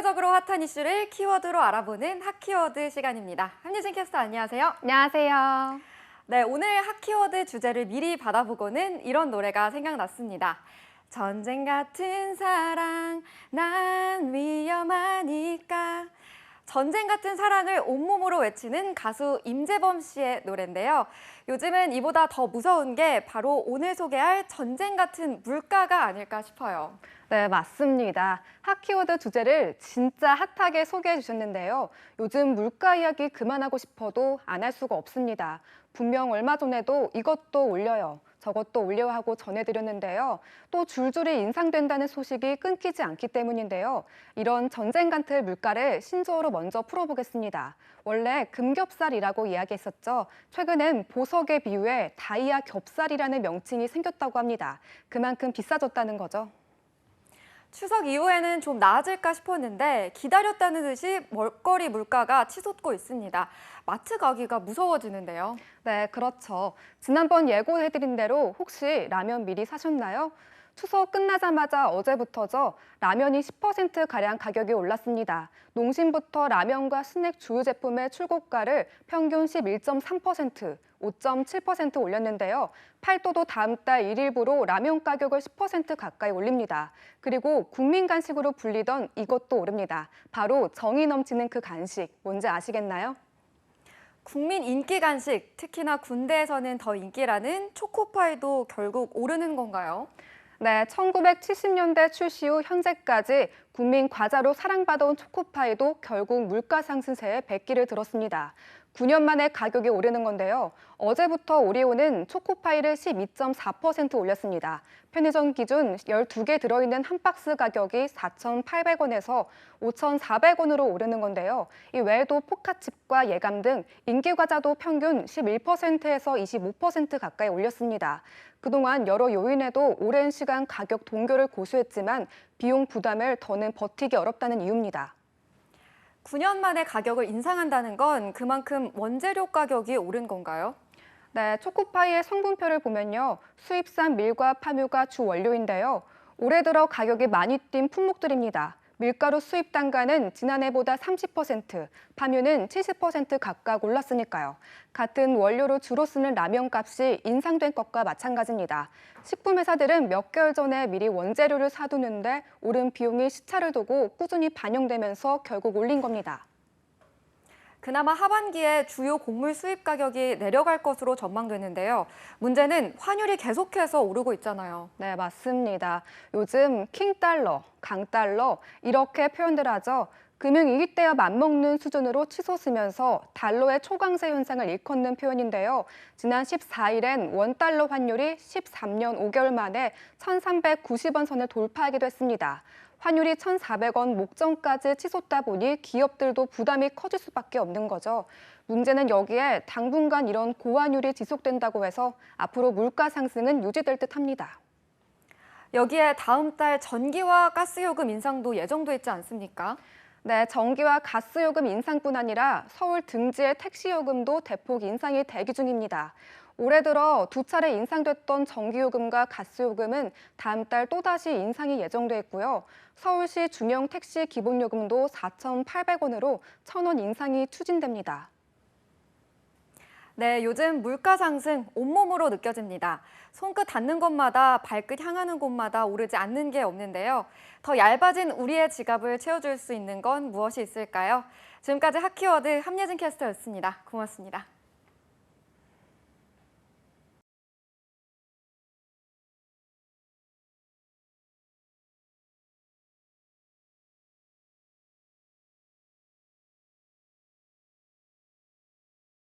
세계적으로 핫한 이슈를 키워드로 알아보는 핫키워드 시간입니다. 함유진 캐스터 안녕하세요. 안녕하세요. 네, 오늘 핫키워드 주제를 미리 받아보고는 이런 노래가 생각났습니다. 전쟁 같은 사랑, 난 위험하니까. 전쟁 같은 사랑을 온몸으로 외치는 가수 임재범 씨의 노래인데요. 요즘은 이보다 더 무서운 게 바로 오늘 소개할 전쟁 같은 물가가 아닐까 싶어요. 네, 맞습니다. 핫키워드 주제를 진짜 핫하게 소개해 주셨는데요. 요즘 물가 이야기 그만하고 싶어도 안 할 수가 없습니다. 분명 얼마 전에도 이것도 올려요, 저것도 올려 하고 전해드렸는데요. 또 줄줄이 인상된다는 소식이 끊기지 않기 때문인데요. 이런 전쟁 같은 물가를 신조어로 먼저 풀어보겠습니다. 원래 금겹살이라고 이야기했었죠. 최근엔 보석의 비유에 다이아 겹살이라는 명칭이 생겼다고 합니다. 그만큼 비싸졌다는 거죠. 추석 이후에는 좀 나아질까 싶었는데 기다렸다는 듯이 먹거리 물가가 치솟고 있습니다. 마트 가기가 무서워지는데요. 네, 그렇죠. 지난번 예고해드린 대로 혹시 라면 미리 사셨나요? 추석 끝나자마자 어제부터죠. 라면이 10%가량 가격이 올랐습니다. 농심부터 라면과 스낵 주요 제품의 출고가를 평균 11.3%, 5.7% 올렸는데요. 팔도도 다음 달 1일부로 라면 가격을 10% 가까이 올립니다. 그리고 국민 간식으로 불리던 이것도 오릅니다. 바로 정이 넘치는 그 간식, 뭔지 아시겠나요? 국민 인기 간식, 특히나 군대에서는 더 인기라는 초코파이도 결국 오르는 건가요? 네, 1970년대 출시 후 현재까지 국민 과자로 사랑받아온 초코파이도 결국 물가 상승세에 백기를 들었습니다. 9년 만에 가격이 오르는 건데요. 어제부터 오리오는 초코파이를 12.4% 올렸습니다. 편의점 기준 12개 들어있는 한 박스 가격이 4,800원에서 5,400원으로 오르는 건데요. 이 외에도 포카칩과 예감 등 인기 과자도 평균 11%에서 25% 가까이 올렸습니다. 그동안 여러 요인에도 오랜 시간 가격 동결을 고수했지만 비용 부담을 더는 버티기 어렵다는 이유입니다. 9년 만에 가격을 인상한다는 건 그만큼 원재료 가격이 오른 건가요? 네, 초코파이의 성분표를 보면요. 수입산 밀과 파묘가 주 원료인데요. 올해 들어 가격이 많이 뛴 품목들입니다. 밀가루 수입 단가는 지난해보다 30%, 파묘는 70% 각각 올랐으니까요. 같은 원료로 주로 쓰는 라면 값이 인상된 것과 마찬가지입니다. 식품회사들은 몇 개월 전에 미리 원재료를 사두는데 오른 비용이 시차를 두고 꾸준히 반영되면서 결국 올린 겁니다. 그나마 하반기에 주요 곡물 수입 가격이 내려갈 것으로 전망되는데요. 문제는 환율이 계속해서 오르고 있잖아요. 네, 맞습니다. 요즘 킹달러, 강달러 이렇게 표현들 하죠. 금융위기 때와 맞먹는 수준으로 치솟으면서 달러의 초강세 현상을 일컫는 표현인데요. 지난 14일엔 원달러 환율이 13년 5개월 만에 1,390원 선을 돌파하기도 했습니다. 환율이 1,400원 목전까지 치솟다 보니 기업들도 부담이 커질 수밖에 없는 거죠. 문제는 여기에 당분간 이런 고환율이 지속된다고 해서 앞으로 물가 상승은 유지될 듯합니다. 여기에 다음 달 전기와 가스요금 인상도 예정돼 있지 않습니까? 네, 전기와 가스요금 인상뿐 아니라 서울 등지의 택시요금도 대폭 인상이 대기 중입니다. 올해 들어 두 차례 인상됐던 전기요금과 가스요금은 다음 달 또다시 인상이 예정돼 있고요. 서울시 중형 택시 기본요금도 4,800원으로 1,000원 인상이 추진됩니다. 네, 요즘 물가 상승 온몸으로 느껴집니다. 손끝 닿는 곳마다 발끝 향하는 곳마다 오르지 않는 게 없는데요. 더 얇아진 우리의 지갑을 채워줄 수 있는 건 무엇이 있을까요? 지금까지 핫키워드 함예진 캐스터였습니다. 고맙습니다.